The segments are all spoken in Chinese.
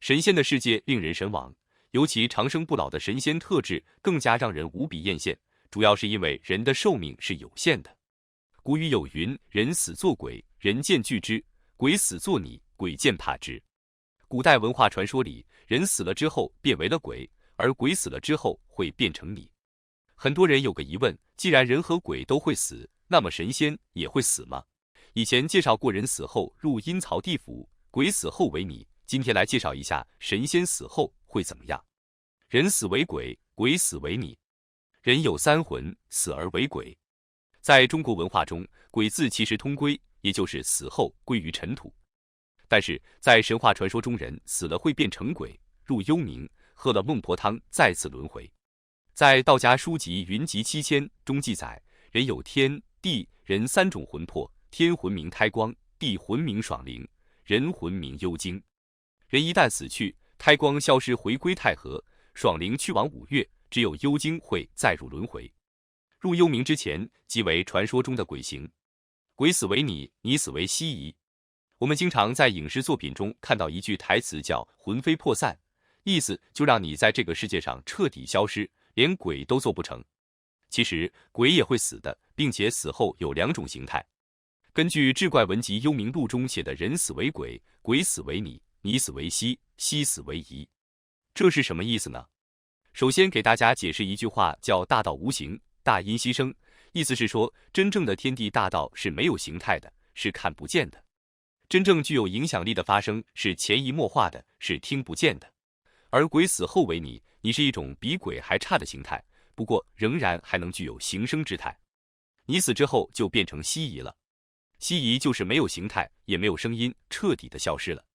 神仙的世界令人神往，尤其长生不老的神仙特质更加让人无比艳羡，主要是因为人的寿命是有限的。古语有云：人死作鬼，人见惧之；鬼死作你，鬼见怕之。古代文化传说里，人死了之后变为了鬼，而鬼死了之后会变成你。很多人有个疑问，既然人和鬼都会死，那么神仙也会死吗？以前介绍过人死后入阴曹地府，鬼死后为你，今天来介绍一下神仙死后会怎么样。人死为鬼，鬼死为你。人有三魂，死而为鬼。在中国文化中，鬼字其实通归，也就是死后归于尘土。但是在神话传说中，人死了会变成鬼，入幽冥，喝了孟婆汤，再次轮回。在道家书籍《云集七千》中记载，人有天、地、人三种魂魄，天魂名胎光，地魂名爽灵，人魂名幽精。人一旦死去，胎光消失回归太和，爽灵去往五岳，只有幽精会再入轮回。入幽冥之前，即为传说中的鬼形。鬼死为你，你死为西夷。我们经常在影视作品中看到一句台词叫魂飞魄散，意思就让你在这个世界上彻底消失，连鬼都做不成。其实鬼也会死的，并且死后有两种形态。根据《志怪文集·幽冥录》中写的，人死为鬼，鬼死为你，你死为西，西死为夷。这是什么意思呢？首先给大家解释一句话，叫大道无形，大音希声，意思是说，真正的天地大道是没有形态的，是看不见的。真正具有影响力的发生是潜移默化的，是听不见的。而鬼死后为你，你是一种比鬼还差的形态，不过仍然还能具有形声之态。你死之后就变成西夷了，西夷就是没有形态，也没有声音，彻底的消失了。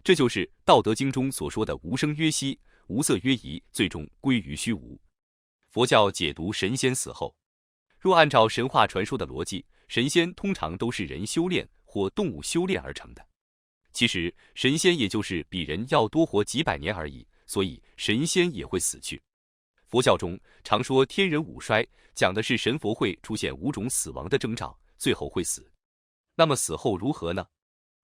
这就是《道德经》中所说的无声曰息，无色曰夷，最终归于虚无。佛教解读神仙死后，若按照神话传说的逻辑，神仙通常都是人修炼或动物修炼而成的。其实神仙也就是比人要多活几百年而已，所以神仙也会死去。佛教中常说天人五衰，讲的是神佛会出现5种死亡的征兆，最后会死。那么死后如何呢？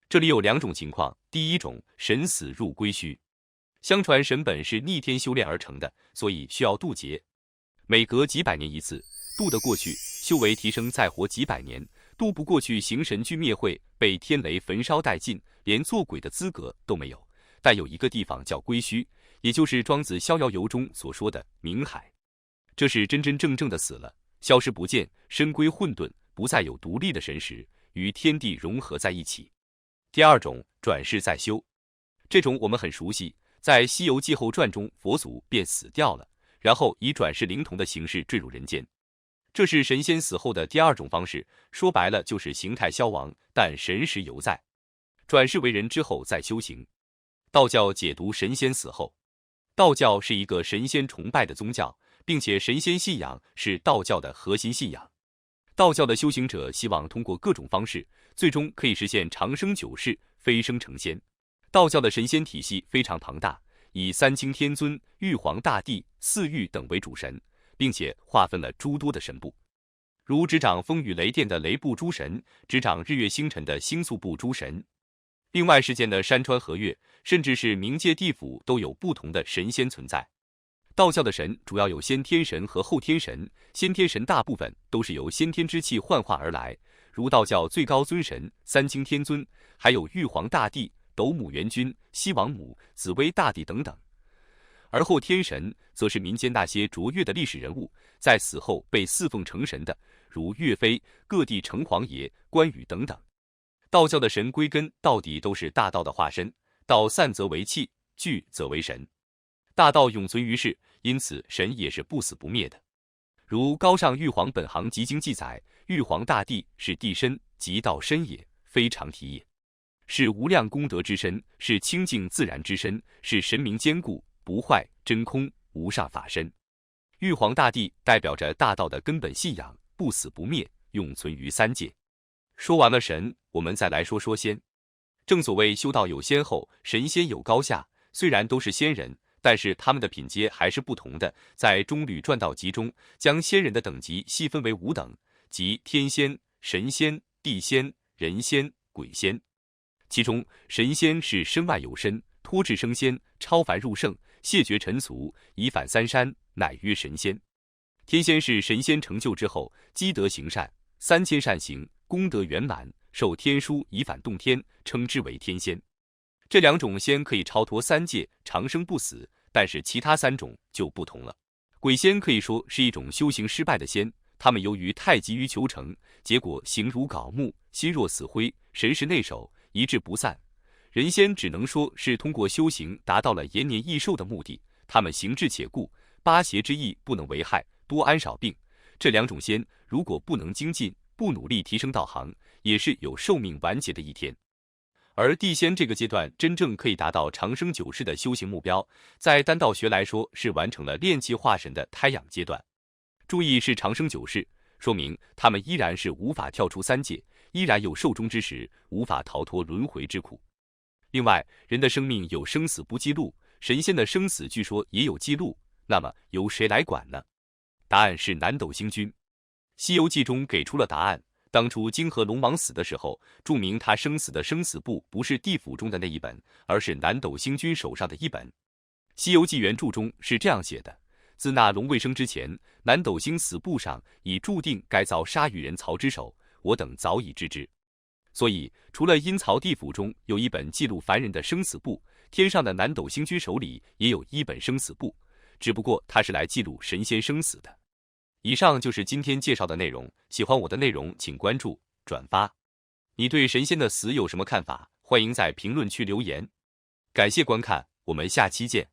这里有两种情况。第一种，神死入归虚。相传神本是逆天修炼而成的，所以需要渡劫，每隔几百年一次，渡得过去，修为提升再活几百年，渡不过去，行神俱灭会被天雷焚烧殆尽，连做鬼的资格都没有。但有一个地方叫归虚，也就是庄子《逍遥游》中所说的冥海，这是真真正正的死了，消失不见，身归混沌，不再有独立的神识，与天地融合在一起。第二种，转世再修，这种我们很熟悉，在《西游记后传》中，佛祖便死掉了，然后以转世灵童的形式坠入人间。这是神仙死后的第二种方式，说白了就是形态消亡，但神识犹在。转世为人之后再修行。道教解读神仙死后，道教是一个神仙崇拜的宗教，并且神仙信仰是道教的核心信仰。道教的修行者希望通过各种方式，最终可以实现长生久世，飞升成仙。道教的神仙体系非常庞大，以三清天尊、玉皇大帝、四御等为主神，并且划分了诸多的神部，如执掌风雨雷电的雷部诸神，执掌日月星辰的星宿部诸神。另外世间的山川河岳，甚至是冥界地府都有不同的神仙存在。道教的神主要有先天神和后天神，先天神大部分都是由先天之气幻化而来，如道教最高尊神三清天尊，还有玉皇大帝、斗母元君、西王母、紫薇大帝等等。而后天神则是民间那些卓越的历史人物，在死后被侍奉成神的，如岳飞、各地城隍爷、关羽等等。道教的神归根到底都是大道的化身，道散则为气，聚则为神。大道永存于世，因此神也是不死不灭的。如高尚玉皇本行集经记载，玉皇大帝是地身，即道身也，非常体也，是无量功德之身，是清净自然之身，是神明坚固不坏真空无上法身。玉皇大帝代表着大道的根本信仰，不死不灭，永存于三界。说完了神，我们再来说说仙。正所谓修道有先后，神仙有高下，虽然都是仙人，但是他们的品阶还是不同的。在《中吕传道集》中，将仙人的等级细分为5等，即天仙、神仙、地仙、人仙、鬼仙。其中神仙是身外有身，脱至升仙，超凡入圣，谢绝尘俗，以返三山，乃曰神仙。天仙是神仙成就之后，积德行善，3000善行，功德圆满，受天书以返洞天，称之为天仙。这2种仙可以超脱3界，长生不死，但是其他3种就不同了。鬼仙可以说是一种修行失败的仙，他们由于太急于求成，结果形如槁木，心若死灰，神识内守，一志不散。人仙只能说是通过修行达到了延年益寿的目的，他们行志且固，八邪之意不能为害，多安少病。这2种仙如果不能精进，不努力提升道行，也是有寿命完结的一天。而地仙这个阶段真正可以达到长生久世的修行目标，在丹道学来说是完成了炼气化神的胎养阶段。注意是长生久世，说明他们依然是无法跳出3界，依然有寿终之时，无法逃脱轮回之苦。另外，人的生命有生死不记录，神仙的生死据说也有记录，那么由谁来管呢？答案是南斗星君。《西游记》中给出了答案。当初泾河龙王死的时候，注明他生死的生死簿不是地府中的那一本，而是南斗星君手上的一本。《西游记》原著中是这样写的：自那龙未生之前，南斗星死簿上已注定该遭杀与人曹之手，我等早已知之。所以，除了阴曹地府中有一本记录凡人的生死簿，天上的南斗星君手里也有一本生死簿，只不过他是来记录神仙生死的。以上就是今天介绍的内容，喜欢我的内容请关注、转发。你对神仙的死有什么看法？欢迎在评论区留言。感谢观看，我们下期见。